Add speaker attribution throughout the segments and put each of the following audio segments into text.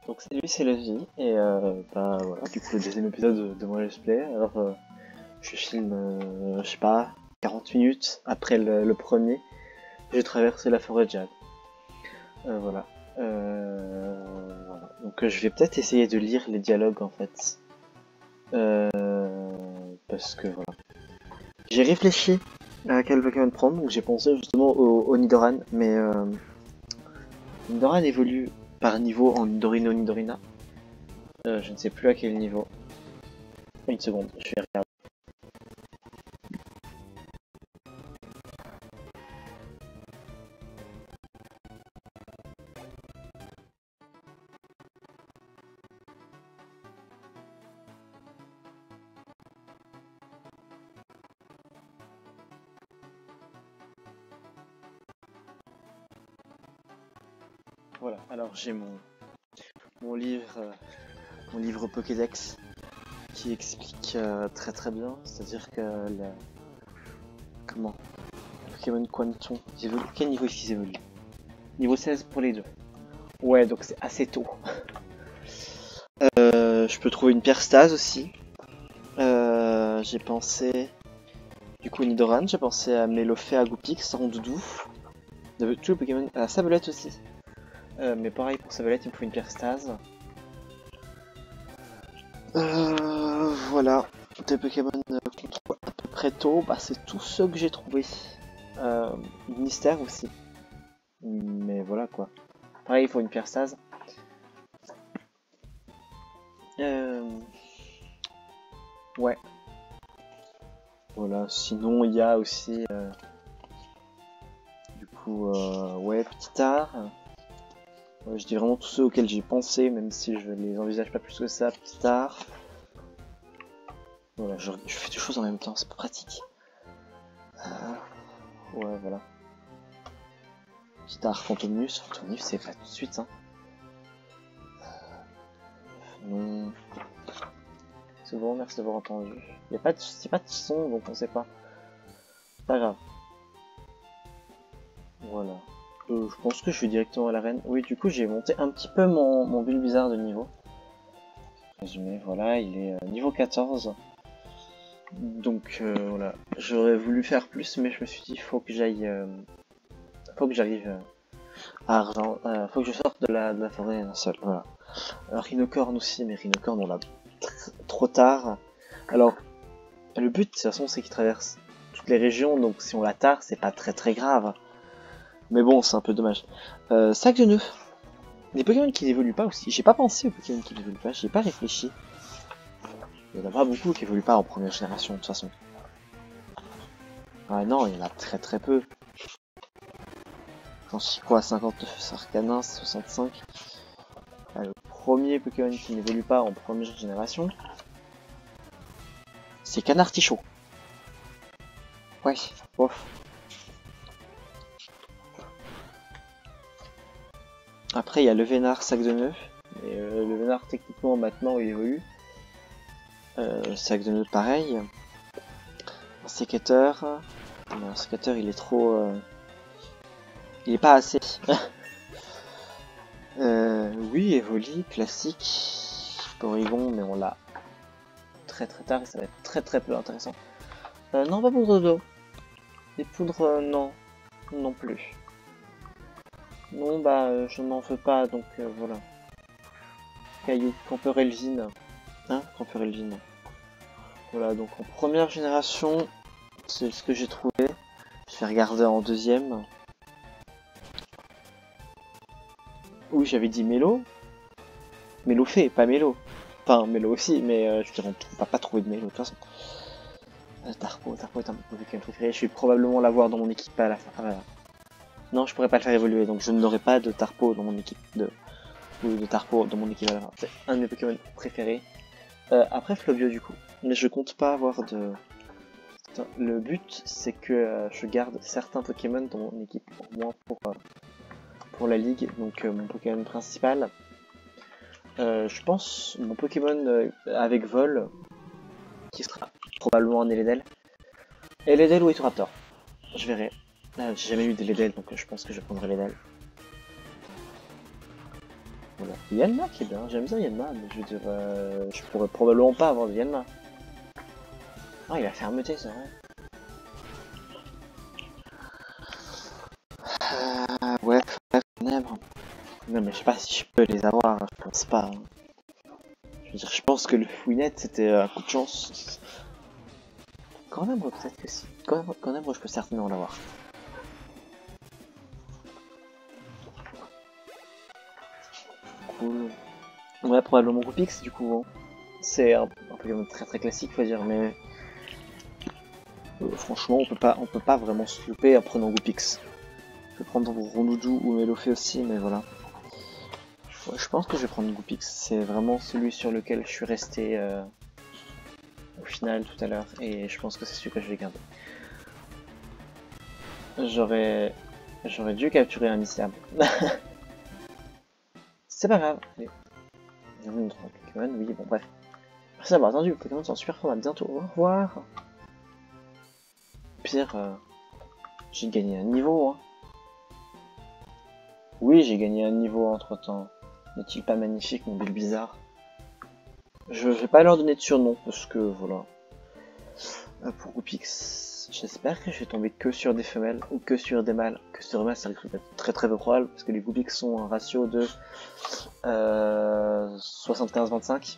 Speaker 1: Donc lui c'est la vie et bah voilà, du coup le deuxième épisode de mon let's play. Alors je filme, je sais pas, 40 minutes après le premier, j'ai traversé la forêt de Jade. Voilà. Voilà. Donc je vais peut-être essayer de lire les dialogues en fait. Parce que voilà. J'ai réfléchi à quel Pokémon prendre, donc j'ai pensé justement au Nidoran, mais Nidoran évolue par niveau en Nidorino Nidorina. Je ne sais plus à quel niveau. Une seconde, je vais regarder. Voilà, alors j'ai mon livre, mon livre Pokédex qui explique très très bien, c'est-à-dire que comment Pokémon Quantum, quel niveau est-ce qu'ils évoluent? Niveau 16 pour les deux. Ouais, donc c'est assez tôt. Je peux trouver une pierre stase aussi. J'ai pensé du coup Nidoran, j'ai pensé à Melofé, à Goupix, Rondoudou. Tous les Pokémon, à Sablette aussi. Mais pareil pour Sablette, il me faut une pierre stase. Voilà, des Pokémon qu'on trouve à peu près tôt, bah, c'est tous ceux que j'ai trouvés. Mystère aussi. Mais voilà quoi. Pareil, il faut une pierre stase. Ouais. Voilà, sinon il y a aussi du coup ouais, petit art. Je dis vraiment tous ceux auxquels j'ai pensé, même si je les envisage pas plus que ça, petit art. Voilà, je fais deux choses en même temps, c'est pas pratique. Ouais, voilà. Petit art Fantomnus, Fantomnus c'est pas tout de suite, hein. Non. C'est bon, merci d'avoir entendu. Y a pas de son, donc on sait pas. Pas grave. Voilà. Je pense que je vais directement à l'arène. Oui, du coup, j'ai monté un petit peu mon Bulbizarre de niveau. Résumé, voilà, il est niveau 14. Donc voilà, j'aurais voulu faire plus, mais je me suis dit, faut que j'arrive à Argent, faut que je sorte de la forêt seul. Voilà. Rhinocorn aussi, mais Rhinocorn on l'a trop tard. Alors, le but de toute façon c'est qu'il traverse toutes les régions, donc si on la tard, c'est pas très très grave. Mais bon, c'est un peu dommage. Sac de nœud. Des Pokémon qui n'évoluent pas aussi. J'ai pas pensé aux Pokémon qui n'évoluent pas, j'ai pas réfléchi. Il y en a pas beaucoup qui évoluent pas en première génération de toute façon. Ah non, il y en a très très peu. J'en suis quoi, 59 Sarcanin, 65. Ah, le premier Pokémon qui n'évolue pas en première génération, c'est Canartichaud. Ouais, bof. Après, il y a le Vénard Sac de Nœud. Et le Vénard, techniquement, maintenant, il évolue. Sac de Nœud, pareil. Un sécateur. Mais un sécateur, il est trop... Il est pas assez. Oui, Evoli, classique. Porygon, mais on l'a très très tard et ça va être très très peu intéressant. Non, pas poudre d'eau. Les poudres, non. Non plus. Non, bah, je n'en veux pas, donc voilà. Caillou, Camperelvine. Hein, Camperelvine. Voilà, donc en première génération, c'est ce que j'ai trouvé. Je vais regarder en deuxième. Oui, j'avais dit Mélo. Mélo fait, pas Mélo. Enfin, Mélo aussi, mais je dirais on va pas trouver de Mélo de toute façon. Tarpo est un Pokémon préféré. Je vais probablement l'avoir dans mon équipe à la fin. Ah, voilà. Non, je pourrais pas le faire évoluer, donc je n'aurai pas de Tarpo dans mon équipe de Tarpo dans mon équipe à la fin. C'est un de mes Pokémon préférés. Après Flobio du coup. Mais je compte pas avoir de... Le but, c'est que je garde certains Pokémon dans mon équipe, au moins pour la ligue. Donc mon Pokémon principal. Je pense mon Pokémon avec vol, qui sera probablement un Eledel. Eledel ou Etoraptor. Je verrai. J'ai jamais eu d'Eledel, donc je pense que je prendrai Eledel. Voilà. Yanma qui est bien, j'aime bien Yanma, mais je veux dire, je pourrais probablement pas avoir de Yanma. Ah, il a fermeté, c'est vrai. Ouais, ténèbres. Non, mais je sais pas si je peux les avoir, hein, je pense pas. Hein. Je veux dire, je pense que le fouinette c'était un coup de chance. Quand même, peut-être que si. Quand même, je peux certainement l'avoir. Cool. Ouais, probablement Goupix du coup. Hein. C'est un Pokémon très très classique, faut dire, mais franchement, on peut pas vraiment se louper en prenant Goupix. Je vais prendre Rondoudou ou Melofé aussi, mais voilà. Ouais, je pense que je vais prendre Goupix. C'est vraiment celui sur lequel je suis resté au final tout à l'heure, et je pense que c'est celui que je vais garder. J'aurais dû capturer un Missiam. C'est pas grave. Allez. Bienvenue dans Pokémon, oui, bon bref. Merci d'avoir attendu, Pokémon sont super forts, à bientôt, au revoir. Pire, j'ai gagné un niveau. Hein. Oui, j'ai gagné un niveau entre temps. N'est-il pas magnifique, mon bel bizarre? Je vais pas leur donner de surnom, parce que voilà. Pour Goupix, j'espère que je vais tomber que sur des femelles ou que sur des mâles. Que sur des mâles, ça risque d'être très très peu probable, parce que les Goupix sont un ratio de 75-25.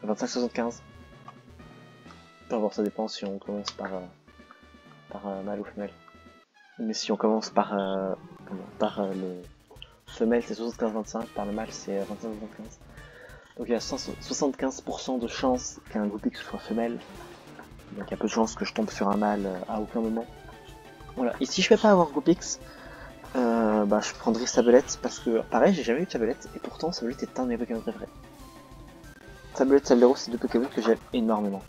Speaker 1: 25-75. Enfin bon, ça dépend si on commence par mâle ou femelle. Mais si on commence par le femelle, c'est 75-25, par le mâle, c'est 25-25. Donc il y a 75% de chance qu'un Goupix soit femelle. Donc il y a peu de chance que je tombe sur un mâle à aucun moment. Voilà, et si je peux pas avoir Goupix, bah je prendrai Sablette, parce que pareil, j'ai jamais eu de Sablette, et pourtant Sablette est un de mes Pokémon préférés. Sablette, Sablero, c'est deux Pokémon que j'aime énormément.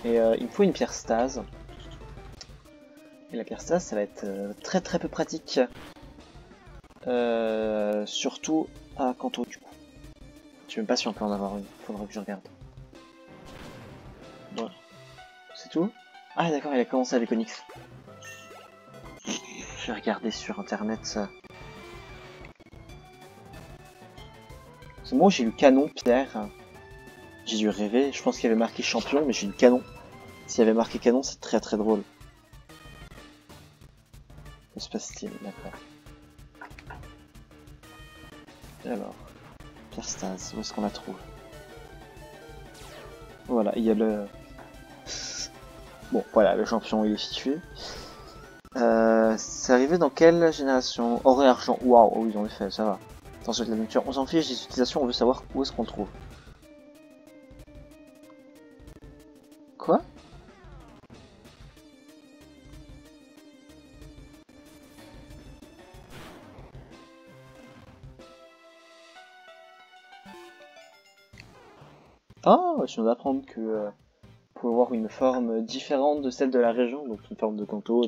Speaker 1: Et il me faut une pierre stase. Et la pierre stase, ça va être très très peu pratique. Surtout à Kanto du coup. Je sais même pas si on peut en avoir une, faudra que je regarde. Bon. C'est tout? Ah d'accord, il a commencé avec Onyx. Je vais regarder sur internet ça. C'est moi j'ai eu canon Pierre. J'ai dû rêver, je pense qu'il y avait marqué champion, mais j'ai eu canon. S'il y avait marqué canon, c'est très très drôle. Que se passe-t-il? D'accord. Alors, Pierre Stase, où est-ce qu'on la trouve? Voilà, il y a le... Bon, voilà, le champion il est situé. C'est arrivé dans quelle génération? Or et argent. Waouh, oui, en effet, ça va. Attention de la nature, on s'en fiche des utilisations, on veut savoir où est-ce qu'on le trouve. Quoi? Ah, je viens d'apprendre que pour avoir une forme différente de celle de la région, donc une forme de Kanto,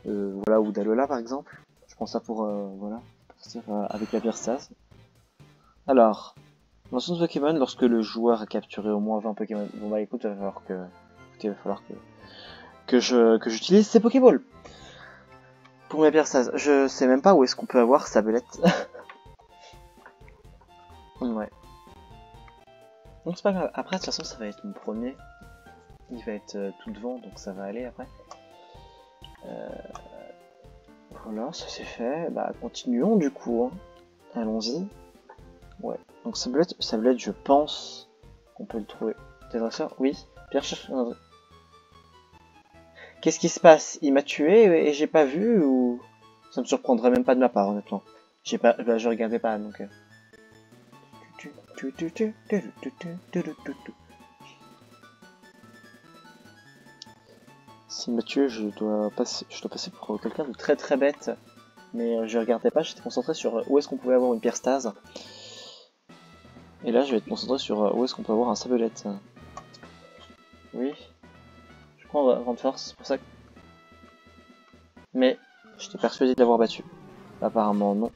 Speaker 1: voilà, ou d'Alola par exemple. Je prends ça pour, voilà, partir avec la pierre stase. Alors, mention de Pokémon, lorsque le joueur a capturé au moins 20 Pokémon. Bon bah écoute, il va falloir que j'utilise ces Pokéballs. Pour ma pierre stase, je sais même pas où est-ce qu'on peut avoir sa belette. Ouais. Donc c'est pas grave, après de toute façon ça va être mon premier. Il va être tout devant, donc ça va aller après. Voilà, ça c'est fait. Bah continuons du coup. Hein. Allons-y. Ouais. Donc Sablette, je pense qu'on peut le trouver. T'es dresseur? Oui. Pierre cherche un... Qu'est-ce qui se passe? Il m'a tué et j'ai pas vu ou... Ça me surprendrait même pas de ma part honnêtement. J'ai pas... Bah, je regardais pas donc... S'il m'a tué, je dois passer pour quelqu'un de très très bête. Mais je regardais pas, j'étais concentré sur où est-ce qu'on pouvait avoir une pierre stase. Et là, je vais être concentré sur où est-ce qu'on peut avoir un Sablette. Oui. Je prends grande force, c'est pour ça que... Mais, j'étais persuadé de l'avoir battu. Apparemment, non.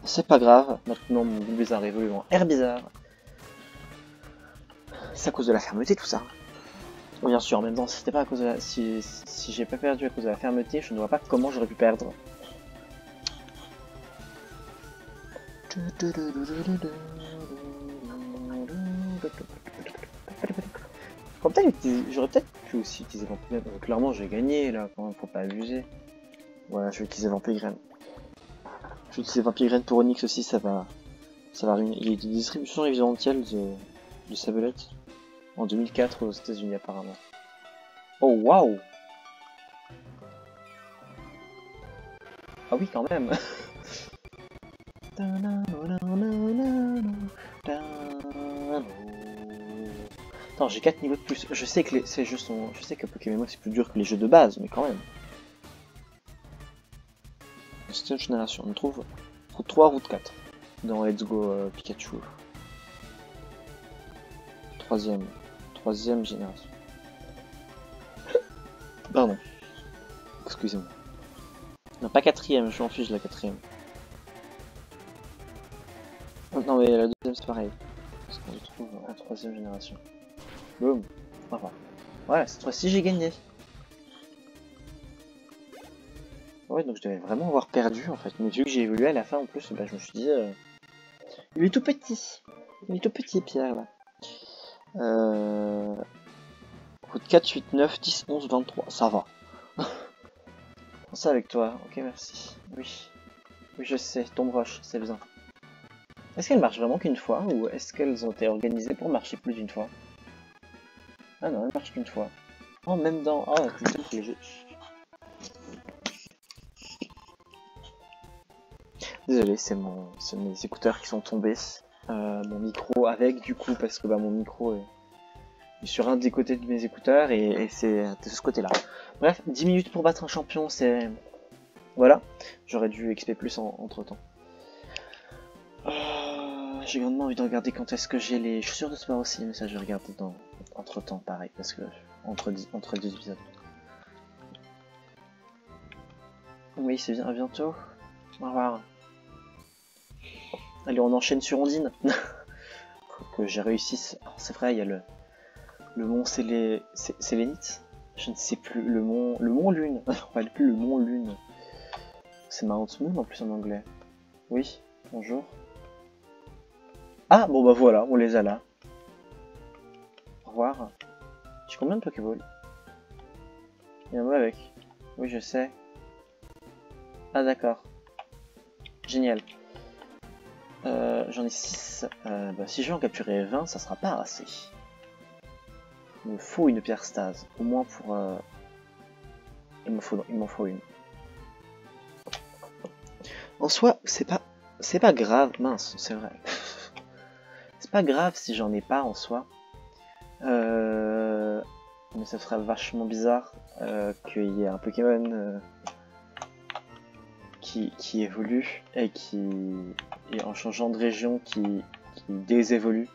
Speaker 1: C'est pas grave, maintenant mon bizarre évolue en air bizarre. C'est à cause de la fermeté tout ça. Bien sûr, en même temps, si c'était pas à cause de la... Si j'ai pas perdu à cause de la fermeté, je ne vois pas comment j'aurais pu perdre. J'aurais peut-être pu aussi utiliser Vampire. Clairement, j'ai gagné là, quand même, faut pas abuser. Voilà, je vais utiliser Vampire Graine. Je vais utiliser Vampire Graine pour Onyx aussi, ça va réunir. Il y a des distributions évidentielles de Sabelette en 2004 aux États-Unis apparemment. Oh waouh! Ah oui, quand même! Attends, j'ai 4 niveaux de plus. Je sais que ces jeux sont. Je sais que Pokémon c'est plus dur que les jeux de base, mais quand même. C'était une génération. On trouve route 3, route 4 dans Let's Go Pikachu. Troisième génération. Pardon. Excusez-moi. Non, pas quatrième, je m'en fiche de la quatrième. Non, mais la deuxième c'est pareil. Parce qu'on se trouve en troisième génération. Boum. Voilà. Voilà, cette fois-ci j'ai gagné. Ouais, donc je devais vraiment avoir perdu en fait. Mais vu que j'ai évolué à la fin en plus, bah, je me suis dit... Il est tout petit. Il est tout petit, Pierre, là. Route 4, 8, 9, 10, 11, 23. Ça va. Ça avec toi. Ok, merci. Oui. Oui, je sais. Tombe roche, c'est bien. Est-ce qu'elles marchent vraiment qu'une fois ou est-ce qu'elles ont été organisées pour marcher plus d'une fois? Ah non, elles marchent qu'une fois. Oh, même dans... Oh, plutôt que les jeux... Désolé, c'est mes écouteurs qui sont tombés. Mon micro avec du coup parce que bah, mon micro est sur un des côtés de mes écouteurs et c'est de ce côté là. Bref, 10 minutes pour battre un champion, c'est... Voilà, j'aurais dû XP plus entre temps. J'ai grandement envie de regarder quand est-ce que j'ai les chaussures de sport aussi, mais ça je vais regarder entre temps pareil parce que entre deux épisodes. Oui, c'est bien, à bientôt. Au revoir. Allez, on enchaîne sur Ondine. Que j'ai réussi. C'est vrai, il y a le mont Sélénite. Je ne sais plus. Le mont Lune. On va plus le mont Lune. C'est Mount Moon en plus en anglais. Oui, bonjour. Ah, bon bah voilà, on les a là. Au revoir. J'ai combien de Pokéballs? Il y en a avec. Oui, je sais. Ah d'accord. Génial. J'en ai 6. Bah, si je vais en capturer 20, ça sera pas assez. Il me faut une pierre stase. Au moins pour... Il m'en faut une. En soi, c'est pas grave. Mince, c'est vrai. C'est pas grave si j'en ai pas en soi. Mais ça serait vachement bizarre qu'il y ait un Pokémon qui évolue et en changeant de région qui désévolue.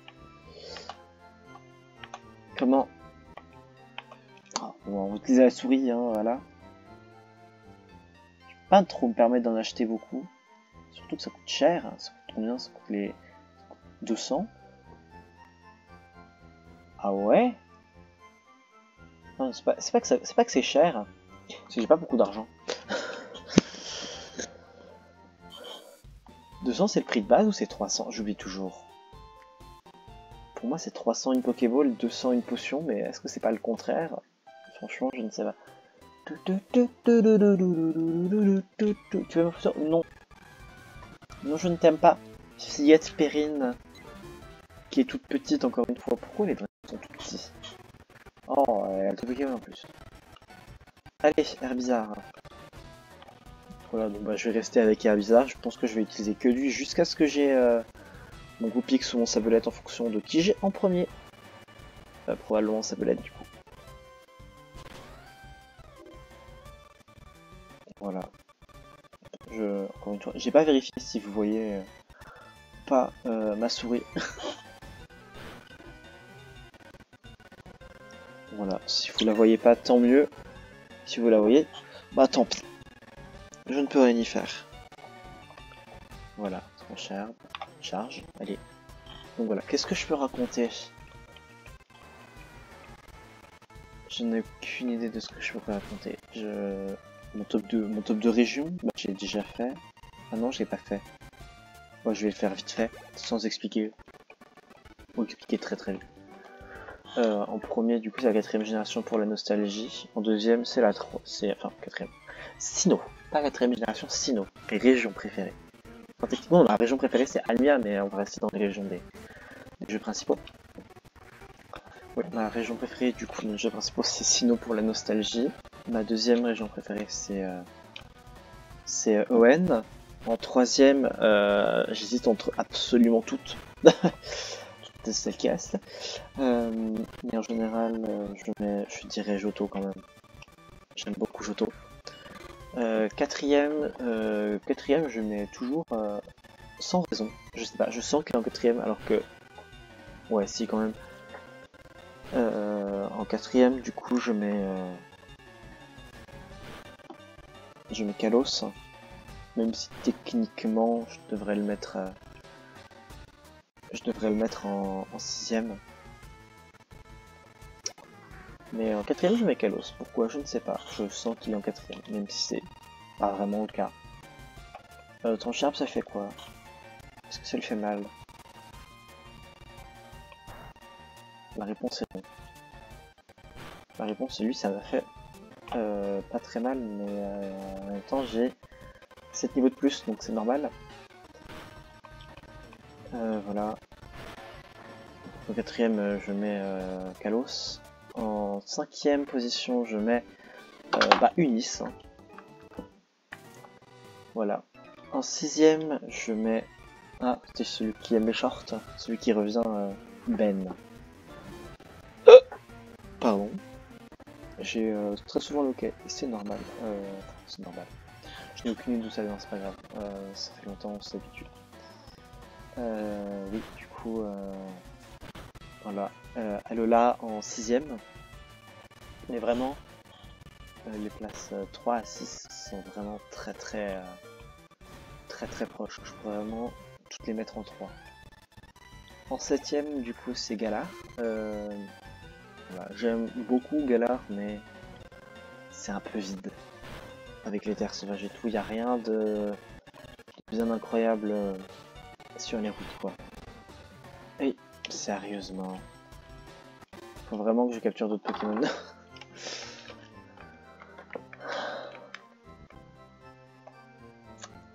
Speaker 1: Comment? Oh, on va utiliser la souris, hein, voilà. Je peux pas trop me permettre d'en acheter beaucoup. Surtout que ça coûte cher. Hein. Ça coûte combien? Ça coûte les 200. Ah ouais? Non, c'est pas que c'est cher. C'est que j'ai pas beaucoup d'argent. 200 c'est le prix de base ou c'est 300? J'oublie toujours. Pour moi c'est 300 une Pokéball, 200 une potion, mais est-ce que c'est pas le contraire? Franchement je ne sais pas. Tu veux ma potion? Non. Non je ne t'aime pas. Fillette Perrine. Qui est toute petite encore une fois. Pourquoi les vrais sont tout petits? Oh, elle a tout Pokémon en plus. Allez, Herbizarre. Voilà, donc bah, je vais rester avec Herbizarre. Je pense que je vais utiliser que lui jusqu'à ce que j'ai mon Goupix ou mon Sablette en fonction de qui j'ai en premier. Probablement Sablette du coup. Voilà. Encore une fois, j'ai pas vérifié si vous voyez pas ma souris. Voilà, si vous la voyez pas, tant mieux. Si vous la voyez, bah tant pis. Je ne peux rien y faire. Voilà, charge, allez. Donc voilà, qu'est-ce que je peux raconter? Je n'ai aucune idée de ce que je peux raconter. Mon top de région, bah, j'ai déjà fait. Ah non, je l'ai pas fait. Moi je vais le faire vite fait, sans expliquer. Ou expliquer très vite. En premier, du coup, c'est la 4ème génération pour la nostalgie. En deuxième, c'est la 3. Enfin, 4ème. Sinnoh. Pas 4ème génération, Sinnoh. Les régions préférées. Enfin, techniquement, ma région préférée, c'est Almia, mais on va rester dans les régions des jeux principaux. Ouais, ma région préférée, du coup, les jeux principaux, c'est Sinnoh pour la nostalgie. Ma deuxième région préférée, c'est Hoenn. En troisième, j'hésite entre absolument toutes. Toutes celles qui restent. Mais en général, je dirais Johto quand même. J'aime beaucoup Johto. Quatrième, je mets toujours sans raison. Je sais pas, je sens qu'il est en quatrième alors que... Ouais, si quand même. En quatrième, du coup, je mets Kalos. Même si techniquement, je devrais le mettre en sixième. Mais en quatrième, je mets Kalos. Pourquoi? Je ne sais pas. Je sens qu'il est en quatrième, même si c'est pas vraiment le cas. Ton Sharp, ça fait quoi? Est-ce que ça lui fait mal? La réponse est non. La réponse est lui, ça m'a fait pas très mal, mais en même temps, j'ai 7 niveaux de plus, donc c'est normal. Voilà. En quatrième, je mets Kalos. En cinquième position, je mets Unis. Voilà. En sixième, je mets... Ah, c'était celui qui aime les shorts, celui qui revient, Ben. Pardon. J'ai très souvent le hockey, et c'est normal. C'est normal. Je n'ai aucune idée d'où ça vient, c'est pas grave. Ça fait longtemps, on s'habitue. Oui, du coup... Voilà. Alola en sixième. Mais vraiment, les places 3 à 6 sont vraiment très proches. Je pourrais vraiment toutes les mettre en 3. En septième, du coup, c'est Galar. Voilà. J'aime beaucoup Galar, mais c'est un peu vide. Avec les terres sauvages et tout, il n'y a rien de bien incroyable sur les routes, quoi. Et sérieusement, faut vraiment que je capture d'autres Pokémon.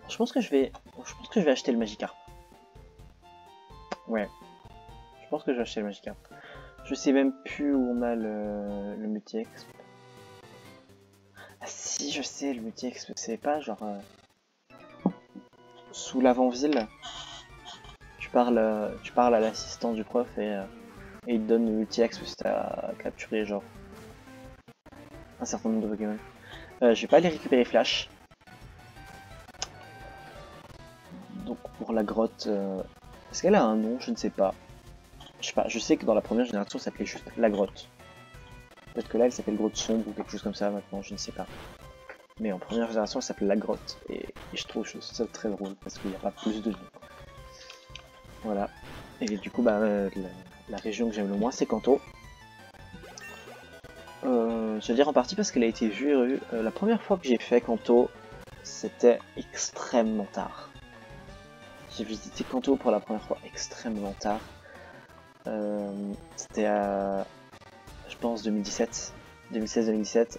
Speaker 1: Je pense que je vais acheter le Magikarp. Ouais. Je pense que je vais acheter le Magikarp. Je sais même plus où on a le Multi-Exp. Ah si, je sais, le Multi-Exp, c'est pas genre... sous l'avant-ville. Tu parles à l'assistant du prof et il te donne le Multi-Exp si t'as capturé genre un certain nombre de Pokémon. Je vais pas aller récupérer Flash. Donc pour la grotte... Est-ce qu'elle a un nom? Je ne sais pas. Je sais pas, je sais que dans la première génération, ça s'appelait juste la grotte. Peut-être que là, elle s'appelle grotte sombre ou quelque chose comme ça maintenant, je ne sais pas. Mais en première génération, elle s'appelle la grotte. Et je trouve ça très drôle parce qu'il n'y a pas plus de noms. Voilà. Et du coup, la région que j'aime le moins, c'est Kanto. Je veux dire en partie parce qu'elle a été vue et revue. La première fois que j'ai fait Kanto, c'était extrêmement tard. J'ai visité Kanto pour la première fois extrêmement tard. C'était à, je pense, 2016-2017,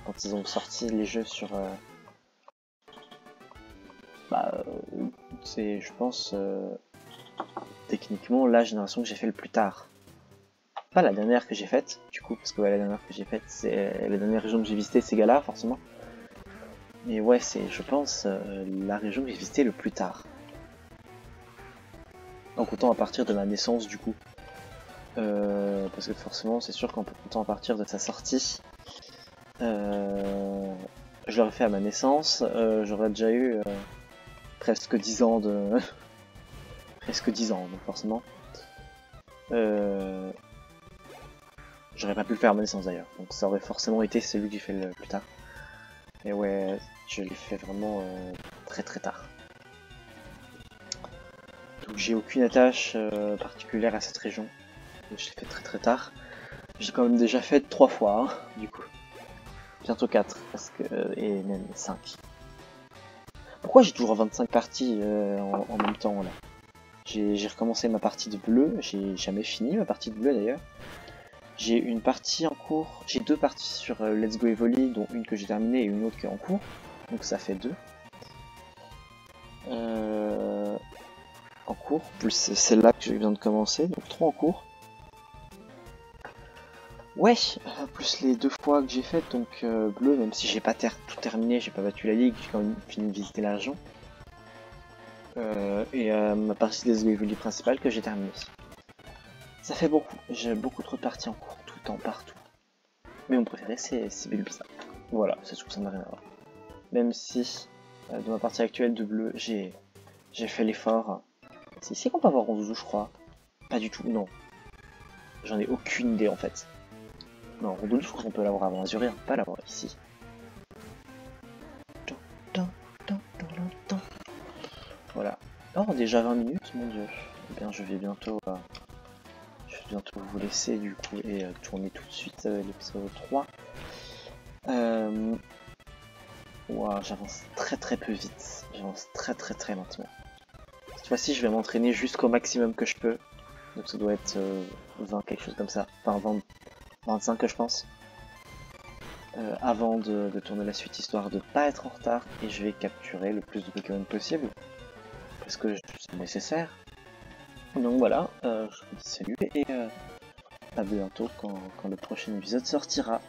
Speaker 1: quand ils ont sorti les jeux sur... c'est, je pense, techniquement, la génération que j'ai fait le plus tard. Pas la dernière que j'ai faite, du coup, parce que la dernière que j'ai faite, c'est la dernière région que j'ai visitée, c'est Galar, forcément. Mais ouais, c'est, je pense, la région que j'ai visitée le plus tard. Donc autant à partir de ma naissance, du coup. Parce que forcément, c'est sûr qu'en comptant à partir de sa sortie, je l'aurais fait à ma naissance, j'aurais déjà eu presque 10 ans de... presque 10 ans, donc forcément. J'aurais pas pu le faire à ma naissance d'ailleurs, donc ça aurait forcément été celui que j'ai fait le plus tard. Et ouais, je l'ai fait vraiment très tard. Donc j'ai aucune attache particulière à cette région. Je l'ai fait très tard. J'ai quand même déjà fait 3 fois, hein, du coup. Bientôt 4, parce que... et même 5. Pourquoi j'ai toujours 25 parties en même temps là? J'ai recommencé ma partie de bleu, j'ai jamais fini ma partie de bleu d'ailleurs. J'ai une partie en cours, j'ai 2 parties sur Let's Go Evoli, dont une que j'ai terminée et une autre qui est en cours. Donc ça fait 2. En cours, plus celle-là que je viens de commencer, donc 3 en cours. Ouais, plus les 2 fois que j'ai faites, donc bleu, même si j'ai pas tout terminé, j'ai pas battu la ligue, j'ai quand même fini de visiter la région. Et ma partie des Let's Go Evoli principale que j'ai terminée. Ça fait beaucoup, j'ai beaucoup trop de parties en cours, tout le temps, partout. Mais mon préféré c'est Bulbisa. Voilà, c'est tout, ça n'a rien à voir. Même si, dans ma partie actuelle de bleu, j'ai fait l'effort. C'est ici qu'on peut avoir Rondoudou, je crois. Pas du tout, non. J'en ai aucune idée en fait. Non, Rondoudou, je crois qu'on peut l'avoir avant Azuria, pas l'avoir ici. Voilà. Oh, déjà 20 minutes, mon dieu. Eh bien, je vais bientôt vous laisser du coup et tourner tout de suite l'épisode 3. Wow, j'avance très peu vite. J'avance très lentement. Cette fois-ci, je vais m'entraîner jusqu'au maximum que je peux. Donc ça doit être 20, quelque chose comme ça. Enfin, 20, 25 que je pense. Avant de tourner la suite, histoire de pas être en retard. Et je vais capturer le plus de Pokémon possible. Parce que c'est nécessaire. Donc voilà, je vous dis salut et à bientôt quand le prochain épisode sortira.